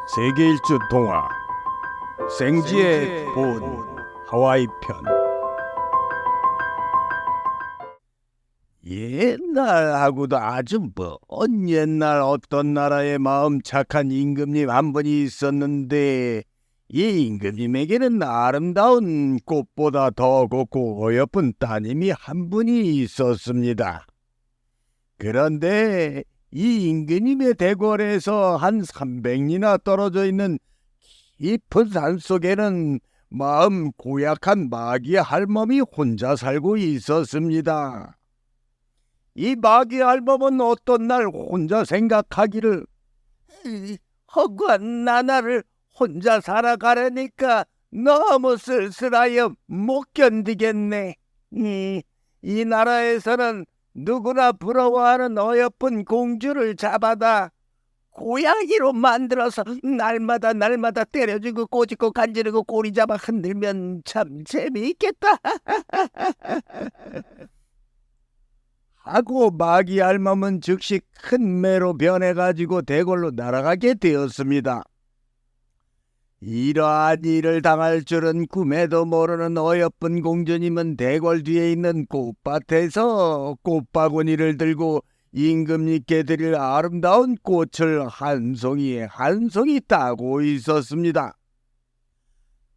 세계일주 동화 생지의 본 하와이 편. 옛날하고도 아주 먼 옛날 어떤 나라에 마음 착한 임금님 한 분이 있었는데, 이 임금님에게는 아름다운 꽃보다 더 곱고 어여쁜 따님이 한 분이 있었습니다. 그런데 이 임금님의 대궐에서 한 300리나 떨어져 있는 깊은 산속에는 마음 고약한 마귀 할멈이 혼자 살고 있었습니다. 이 마귀 할멈은 어떤 날 혼자 생각하기를, 허구한 나날을 혼자 살아가려니까 너무 쓸쓸하여 못 견디겠네. 이 나라에서는 누구나 부러워하는 어여쁜 공주를 잡아다 고양이로 만들어서 날마다 때려주고 꼬집고 간지르고 꼬리 잡아 흔들면 참 재미있겠다 하고 마귀 할멈은 즉시 큰 매로 변해가지고 대궐로 날아가게 되었습니다. 이러한 일을 당할 줄은 꿈에도 모르는 어여쁜 공주님은 대궐 뒤에 있는 꽃밭에서 꽃바구니를 들고 임금님께 드릴 아름다운 꽃을 한 송이 한 송이 따고 있었습니다.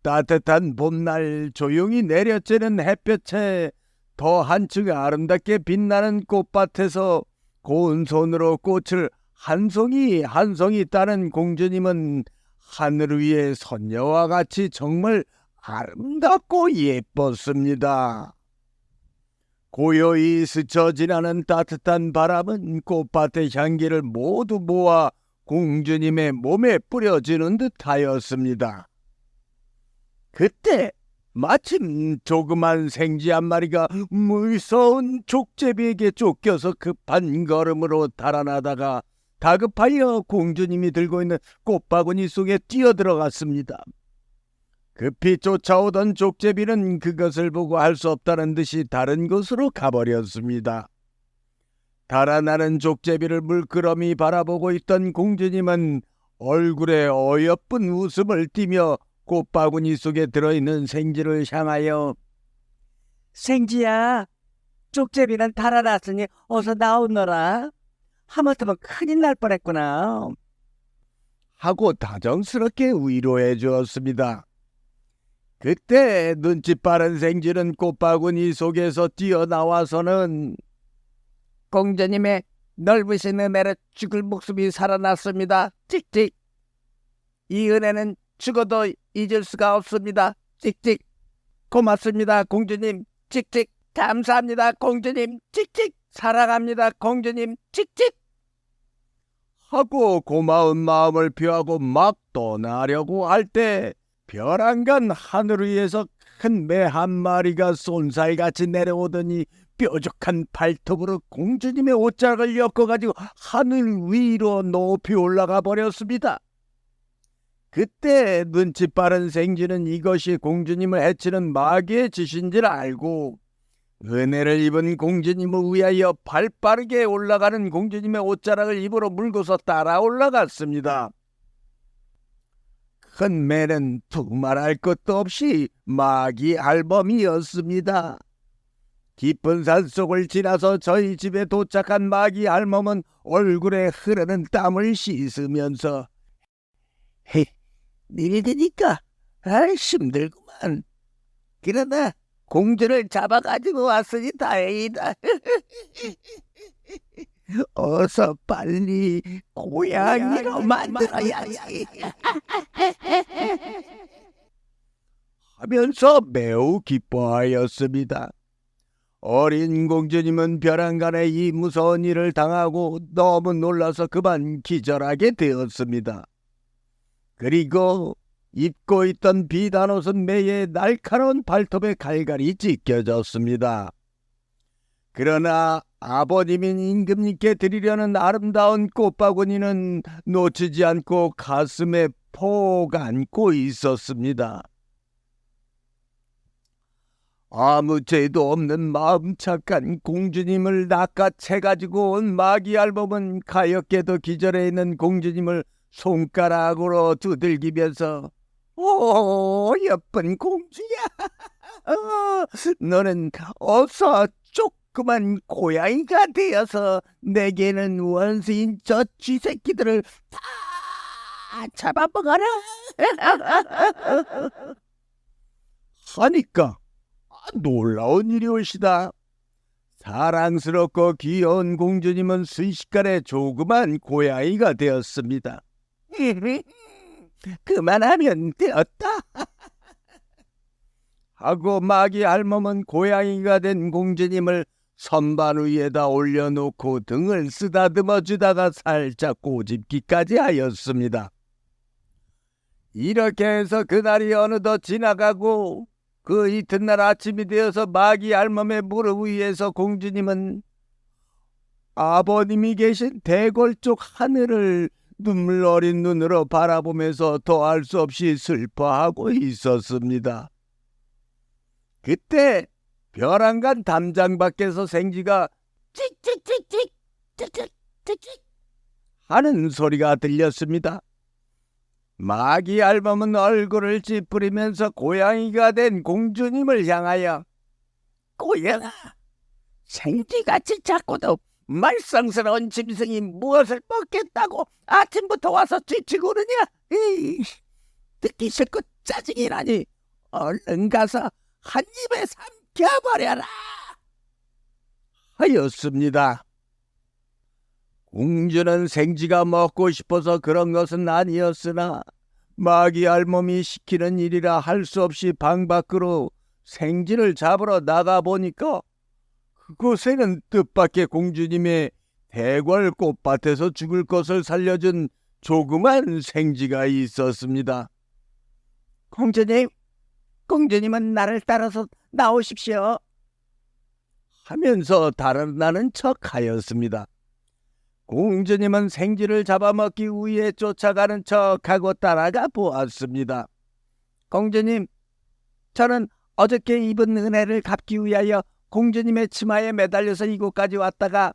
따뜻한 봄날 조용히 내려쬐는 햇볕에 더 한층 아름답게 빛나는 꽃밭에서 고운 손으로 꽃을 한 송이 한 송이 따는 공주님은 하늘 위의 선녀와 같이 정말 아름답고 예뻤습니다. 고요히 스쳐 지나는 따뜻한 바람은 꽃밭의 향기를 모두 모아 공주님의 몸에 뿌려주는 듯하였습니다. 그때 마침 조그만 생쥐 한 마리가 무서운 족제비에게 쫓겨서 급한 걸음으로 달아나다가 다급하여 공주님이 들고 있는 꽃바구니 속에 뛰어들어갔습니다. 급히 쫓아오던 족제비는 그것을 보고 할 수 없다는 듯이 다른 곳으로 가버렸습니다. 달아나는 족제비를 물끄러미 바라보고 있던 공주님은 얼굴에 어여쁜 웃음을 띠며 꽃바구니 속에 들어있는 생쥐를 향하여, 생쥐야, 쪽제비는 달아났으니 어서 나오너라. 하마터면 큰일 날 뻔했구나. 하고 다정스럽게 위로해 주었습니다. 그때 눈치 빠른 생쥐는 꽃바구니 속에서 뛰어나와서는, 공주님의 넓으신 은혜로 죽을 목숨이 살아났습니다. 찍찍. 이 은혜는 죽어도 잊을 수가 없습니다. 찍찍. 고맙습니다, 공주님. 찍찍. 감사합니다, 공주님. 찍찍. 사랑합니다, 공주님. 찍찍. 하고 고마운 마음을 표하고 막 떠나려고 할 때 벼랑간 하늘 위에서 큰 매 한 마리가 쏜살같이 내려오더니 뾰족한 발톱으로 공주님의 옷자락을 엮어가지고 하늘 위로 높이 올라가 버렸습니다. 그때 눈치 빠른 생쥐는 이것이 공주님을 해치는 마귀의 짓인 줄 알고 은혜를 입은 공주님을 위하여 발빠르게 올라가는 공주님의 옷자락을 입으로 물고서 따라 올라갔습니다. 큰 매는 두말할 것도 없이 마귀 할멈이었습니다. 깊은 산속을 지나서 저희 집에 도착한 마귀 할멈은 얼굴에 흐르는 땀을 씻으면서, 니들이니까 힘들구만. 그러나 공주를 잡아가지고 왔으니 다행이다. 어서 빨리 고양이로 만들어야지. 하면서 매우 기뻐하였습니다. 어린 공주님은 벼랑간에 이 무서운 일을 당하고 너무 놀라서 그만 기절하게 되었습니다. 그리고 입고 있던 비단 옷은 매의 날카로운 발톱에 갈갈이 찢겨졌습니다. 그러나 아버님인 임금님께 드리려는 아름다운 꽃바구니는 놓치지 않고 가슴에 폭 안고 있었습니다. 아무 죄도 없는 마음 착한 공주님을 낚아채 가지고 온 마귀 할멈은 가엾게도 기절해 있는 공주님을 손가락으로 두들기면서 오, 예쁜 공주야. 너는 어서 조그만 고양이가 되어서 내게는 원수인 저 쥐새끼들을 다 잡아먹어라. 하니까 놀라운 일이 오시다. 사랑스럽고 귀여운 공주님은 순식간에 조그만 고양이가 되었습니다. 그만하면 되었다. 하고 마귀 할멈은 고양이가 된 공주님을 선반 위에다 올려놓고 등을 쓰다듬어 주다가 살짝 꼬집기까지 하였습니다. 이렇게 해서 그날이 어느덧 지나가고 그 이튿날 아침이 되어서 마귀 할멈의 무릎 위에서 공주님은 아버님이 계신 대궐 쪽 하늘을 눈물 어린 눈으로 바라보면서 더할 수 없이 슬퍼하고 있었습니다. 그때 벼랑간 담장 밖에서 생쥐가 찍찍찍찍 찍찍찍찍 하는 소리가 들렸습니다. 마귀 할멈은 얼굴을 찌푸리면서 고양이가 된 공주님을 향하여 고양아, 생쥐같이 작고도 말썽스러운 짐승이 무엇을 먹겠다고 아침부터 와서 쥐치고 그러냐? 듣기 싫고 짜증이 나니 얼른 가서 한 입에 삼켜버려라. 하였습니다. 공주는 생쥐가 먹고 싶어서 그런 것은 아니었으나 마귀 할멈이 시키는 일이라 할 수 없이 방 밖으로 생쥐를 잡으러 나가보니까 그곳에는 뜻밖의 공주님의 대궐 꽃밭에서 죽을 것을 살려준 조그만 생쥐가 있었습니다. 공주님은 나를 따라서 나오십시오. 하면서 달아나는 척하였습니다. 공주님은 생쥐를 잡아먹기 위해 쫓아가는 척하고 따라가 보았습니다. 공주님, 저는 어저께 입은 은혜를 갚기 위하여 공주님의 치마에 매달려서 이곳까지 왔다가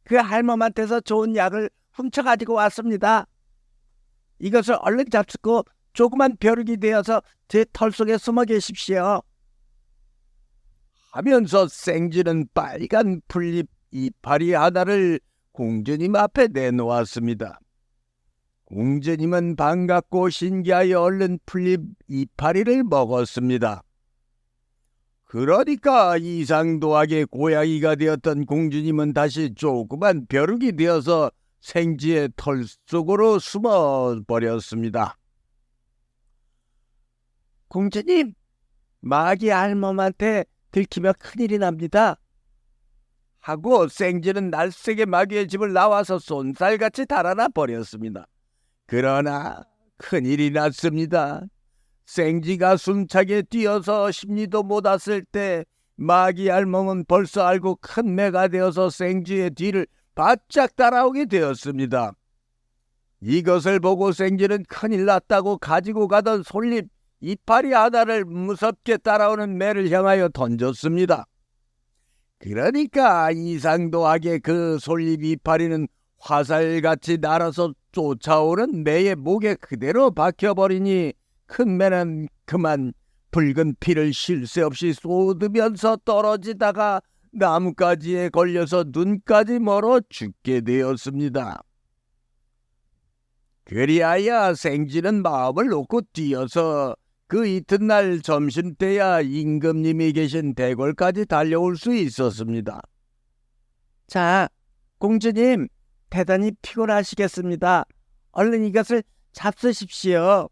그 할멈한테서 좋은 약을 훔쳐가지고 왔습니다. 이것을 얼른 잡수고 조그만 벼룩이 되어서 제 털 속에 숨어 계십시오. 하면서 생쥐는 빨간 풀잎 이파리 하나를 공주님 앞에 내놓았습니다. 공주님은 반갑고 신기하여 얼른 풀잎 이파리를 먹었습니다. 그러니까 이상도하게 고양이가 되었던 공주님은 다시 조그만 벼룩이 되어서 생쥐의 털 속으로 숨어버렸습니다. 공주님, 마귀 할멈한테 들키면 큰일이 납니다. 하고 생쥐는 날쌔게 마귀의 집을 나와서 쏜살같이 달아나 버렸습니다. 그러나 큰일이 났습니다. 생쥐가 숨차게 뛰어서 10리도 못 왔을 때 마귀 할멈은 벌써 알고 큰 매가 되어서 생쥐의 뒤를 바짝 따라오게 되었습니다. 이것을 보고 생쥐는 큰일 났다고 가지고 가던 솔잎 이파리 하나를 무섭게 따라오는 매를 향하여 던졌습니다. 그러니까 이상도하게 그 솔잎 이파리는 화살같이 날아서 쫓아오는 매의 목에 그대로 박혀버리니 큰 매는 그만 붉은 피를 쉴 새 없이 쏟으면서 떨어지다가 나뭇가지에 걸려서 눈까지 멀어 죽게 되었습니다. 그리하여 생쥐는 마음을 놓고 뛰어서 그 이튿날 점심때야 임금님이 계신 대궐까지 달려올 수 있었습니다. 자, 공주님, 대단히 피곤하시겠습니다. 얼른 이것을 잡수십시오.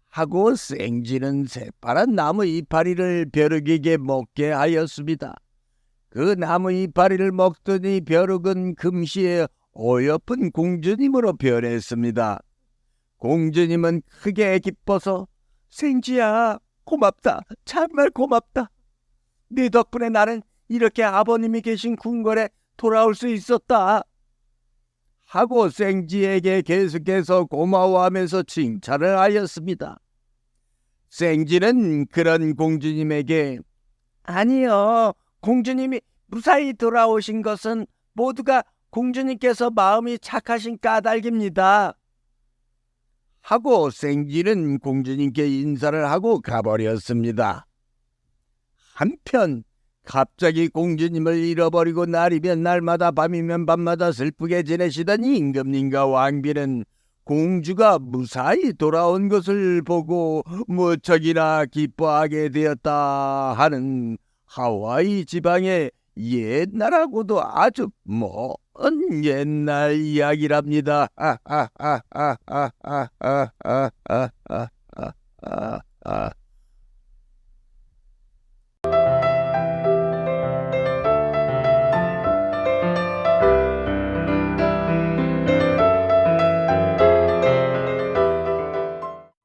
하고 생쥐는 새파란 나무 이파리를 벼룩에게 먹게 하였습니다. 그 나무 이파리를 먹더니 벼룩은 금시에 어여쁜 공주님으로 변했습니다. 공주님은 크게 기뻐서 생쥐야, 고맙다. 정말 고맙다. 네 덕분에 나는 이렇게 아버님이 계신 궁궐에 돌아올 수 있었다. 하고 생쥐에게 계속해서 고마워하면서 칭찬을 하였습니다. 생쥐는 그런 공주님에게 아니요, 공주님이 무사히 돌아오신 것은 모두가 공주님께서 마음이 착하신 까닭입니다. 하고 생쥐는 공주님께 인사를 하고 가버렸습니다. 한편 갑자기 공주님을 잃어버리고 날이면 날마다 밤이면 밤마다 슬프게 지내시던 임금님과 왕비는 공주가 무사히 돌아온 것을 보고 무척이나 기뻐하게 되었다 하는 하와이 지방의 옛날하고도 아주 먼 옛날 이야기랍니다.